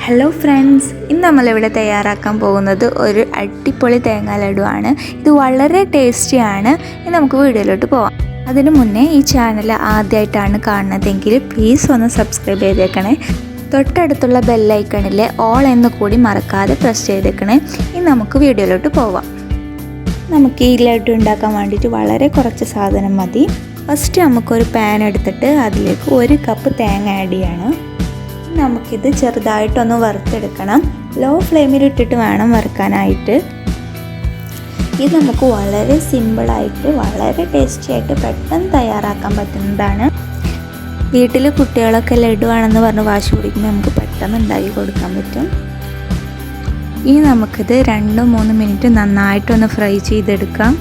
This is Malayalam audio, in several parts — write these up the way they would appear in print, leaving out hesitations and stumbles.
ഹലോ ഫ്രണ്ട്സ്, ഇന്ന് നമ്മളിവിടെ തയ്യാറാക്കാൻ പോകുന്നത് ഒരു അടിപൊളി തേങ്ങാ ലഡുവാണ്. ഇത് വളരെ ടേസ്റ്റിയാണ്. ഇനി നമുക്ക് വീഡിയോയിലോട്ട് പോവാം. അതിനു മുന്നേ ഈ ചാനൽ ആദ്യമായിട്ടാണ് കാണുന്നതെങ്കിൽ പ്ലീസ് ഒന്ന് സബ്സ്ക്രൈബ് ചെയ്തേക്കണേ. തൊട്ടടുത്തുള്ള ബെല്ലൈക്കണിലെ ഓൾ എന്ന് കൂടി മറക്കാതെ പ്രസ് ചെയ്തേക്കണേ. ഇനി നമുക്ക് വീഡിയോയിലോട്ട് പോവാം. നമുക്ക് ഈ ലഡു ഉണ്ടാക്കാൻ വേണ്ടിയിട്ട് വളരെ കുറച്ച് സാധനം മതി. ഫസ്റ്റ് നമുക്കൊരു പാൻ എടുത്തിട്ട് അതിലേക്ക് 1 കപ്പ് തേങ്ങ ആഡ് ചെയ്യണം. നമുക്കിത് ചെറുതായിട്ടൊന്ന് വറുത്തെടുക്കണം. ലോ ഫ്ലെയിമിലിട്ടിട്ട് വേണം വറുക്കാനായിട്ട്. ഇത് നമുക്ക് വളരെ സിമ്പിളായിട്ട് വളരെ ടേസ്റ്റി ആയിട്ട് പെട്ടെന്ന് തയ്യാറാക്കാൻ പറ്റുന്നതാണ്. വീട്ടിൽ കുട്ടികളൊക്കെ ലഡു ആണെന്ന് പറഞ്ഞ് വാശി പിടിക്കുമ്പോൾ നമുക്ക് പെട്ടെന്ന് ഉണ്ടാക്കി കൊടുക്കാൻ പറ്റും. ഇനി നമുക്കിത് 2-3 മിനിറ്റ് നന്നായിട്ടൊന്ന് ഫ്രൈ ചെയ്തെടുക്കാം.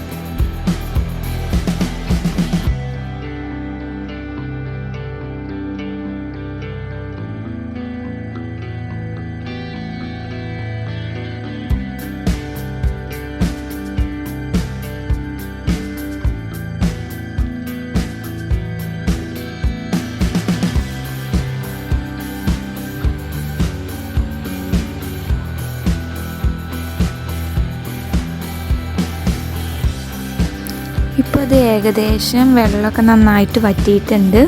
ഇപ്പോൾ ഇത് ഏകദേശം വെള്ളമൊക്കെ നന്നായിട്ട് വറ്റിയിട്ടുണ്ട്.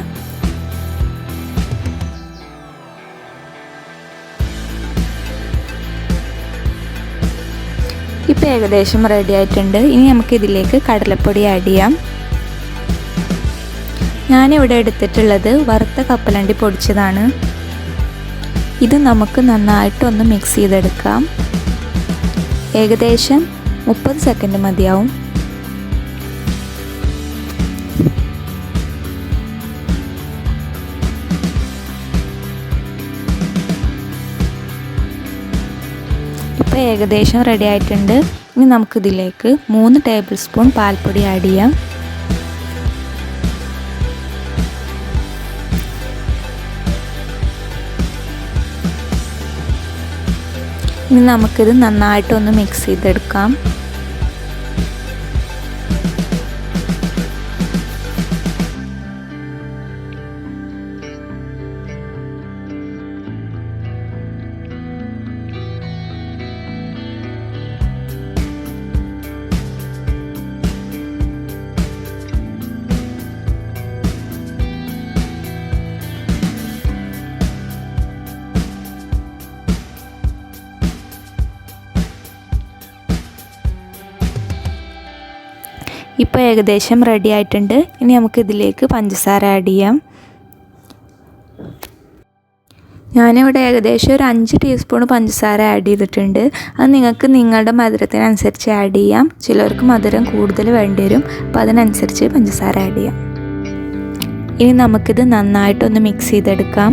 ഇപ്പോൾ ഏകദേശം റെഡി ആയിട്ടുണ്ട്. ഇനി നമുക്കിതിലേക്ക് കടലപ്പൊടി ആഡ് ചെയ്യാം. ഞാനിവിടെ എടുത്തിട്ടുള്ളത് വറുത്ത കപ്പലണ്ടി പൊടിച്ചതാണ്. ഇത് നമുക്ക് നന്നായിട്ടൊന്ന് മിക്സ് ചെയ്തെടുക്കാം. ഏകദേശം 30 സെക്കൻഡ് മതിയാവും. ഇപ്പോൾ ഏകദേശം റെഡി ആയിട്ടുണ്ട്. ഇനി നമുക്കിതിലേക്ക് 3 ടേബിൾ സ്പൂൺ പാൽപ്പൊടി ആഡ് ചെയ്യാം. ഇനി നമുക്കിത് നന്നായിട്ടൊന്ന് മിക്സ് ചെയ്തെടുക്കാം. ഇപ്പോൾ ഏകദേശം റെഡി ആയിട്ടുണ്ട്. ഇനി നമുക്കിതിലേക്ക് പഞ്ചസാര ആഡ് ചെയ്യാം. ഞാനിവിടെ ഏകദേശം ഒരു 5 ടീസ്പൂൺ പഞ്ചസാര ആഡ് ചെയ്തിട്ടുണ്ട്. അത് നിങ്ങൾക്ക് നിങ്ങളുടെ മധുരത്തിനനുസരിച്ച് ആഡ് ചെയ്യാം. ചിലർക്ക് മധുരം കൂടുതൽ വേണ്ടി വരും, അപ്പോൾ അതിനനുസരിച്ച് പഞ്ചസാര ആഡ് ചെയ്യാം. ഇനി നമുക്കിത് നന്നായിട്ടൊന്ന് മിക്സ് ചെയ്തെടുക്കാം.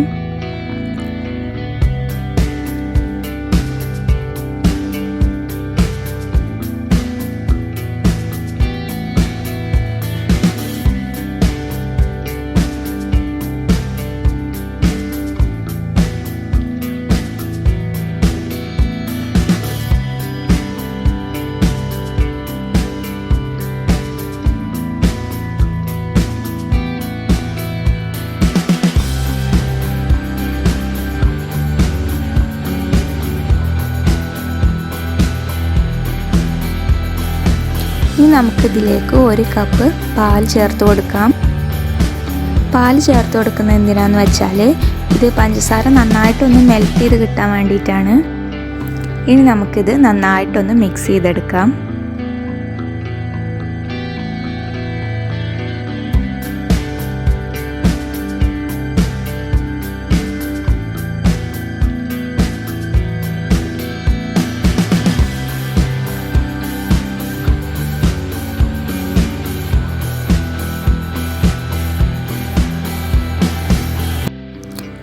ഇനി നമുക്കിതിലേക്ക് 1 കപ്പ് പാൽ ചേർത്ത് കൊടുക്കാം. പാൽ ചേർത്ത് കൊടുക്കുന്നത് എന്തിനാന്ന് വെച്ചാൽ ഇത് പഞ്ചസാര നന്നായിട്ടൊന്ന് മെൽറ്റ് ചെയ്ത് കിട്ടാൻ വേണ്ടിയിട്ടാണ്. ഇനി നമുക്കിത് നന്നായിട്ടൊന്ന് മിക്സ് ചെയ്തെടുക്കാം.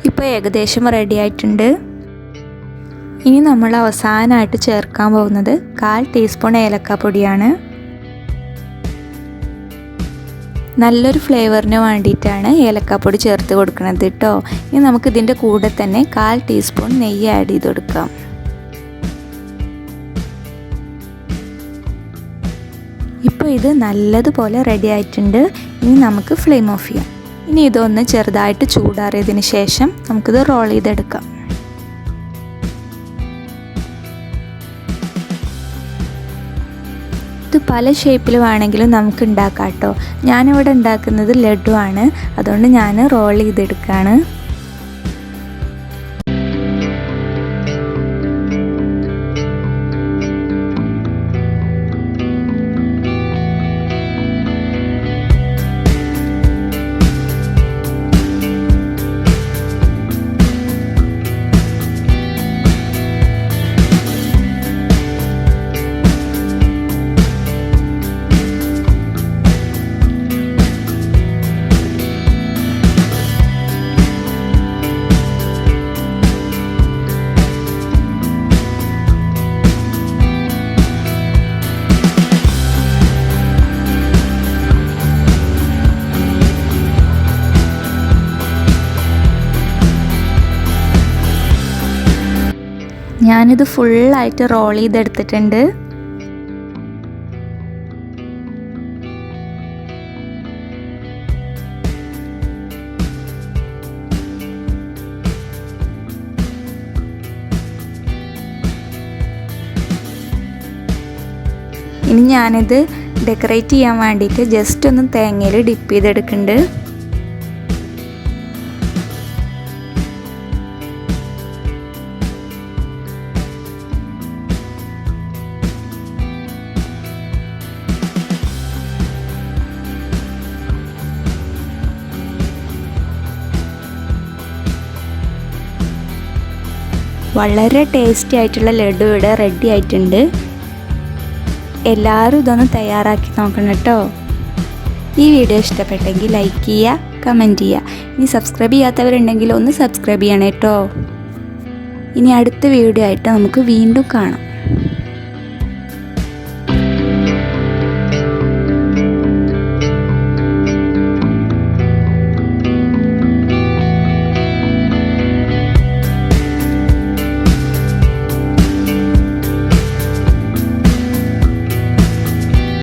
ഇപ്പോൾ ഏകദേശം റെഡി ആയിട്ടുണ്ട്. ഇനി നമ്മൾ അവസാനമായിട്ട് ചേർക്കാൻ പോകുന്നത് 1/4 ടീസ്പൂൺ ഏലക്കാപ്പൊടിയാണ്. നല്ലൊരു ഫ്ലേവറിന് വേണ്ടിയിട്ടാണ് ഏലക്കാപ്പൊടി ചേർത്ത് കൊടുക്കുന്നത് കേട്ടോ. ഇനി നമുക്കിതിൻ്റെ കൂടെ തന്നെ 1/4 ടീസ്പൂൺ നെയ്യ് ആഡ് ചെയ്ത് കൊടുക്കാം. ഇപ്പോൾ ഇത് നല്ലതുപോലെ റെഡി ആയിട്ടുണ്ട്. ഇനി നമുക്ക് ഫ്ലെയിം ഓഫ് ചെയ്യാം. ഇനി ഇതൊന്ന് ചെറുതായിട്ട് ചൂടാറിയതിന് ശേഷം നമുക്കിത് റോൾ ചെയ്തെടുക്കാം. ഇത് പല ഷേപ്പിൽ വേണമെങ്കിലും നമുക്ക് ഉണ്ടാക്കാം കേട്ടോ. ഞാനിവിടെ ഉണ്ടാക്കുന്നത് ലഡു ആണ്, അതുകൊണ്ട് ഞാൻ റോൾ ചെയ്തെടുക്കുകയാണ്. ഞാനിത് ഫുള്ളായിട്ട് റോൾ ചെയ്തെടുത്തിട്ടുണ്ട്. ഇനി ഞാനിത് ഡെക്കറേറ്റ് ചെയ്യാൻ വേണ്ടിയിട്ട് ജസ്റ്റ് ഒന്ന് തേങ്ങയിൽ ഡിപ്പ് ചെയ്തെടുക്കുന്നുണ്ട്. വളരെ ടേസ്റ്റി ആയിട്ടുള്ള ലഡു ഇവിടെ റെഡി ആയിട്ടുണ്ട്. എല്ലാവരും ഇതൊന്ന് തയ്യാറാക്കി നോക്കണം കേട്ടോ. ഈ വീഡിയോ ഇഷ്ടപ്പെട്ടെങ്കിൽ ലൈക്ക് ചെയ്യുക, കമൻറ്റ് ചെയ്യുക. ഇനി സബ്സ്ക്രൈബ് ചെയ്യാത്തവരുണ്ടെങ്കിൽ ഒന്ന് സബ്സ്ക്രൈബ് ചെയ്യണം കേട്ടോ. ഇനി അടുത്ത വീഡിയോ ആയിട്ട് നമുക്ക് വീണ്ടും കാണാം.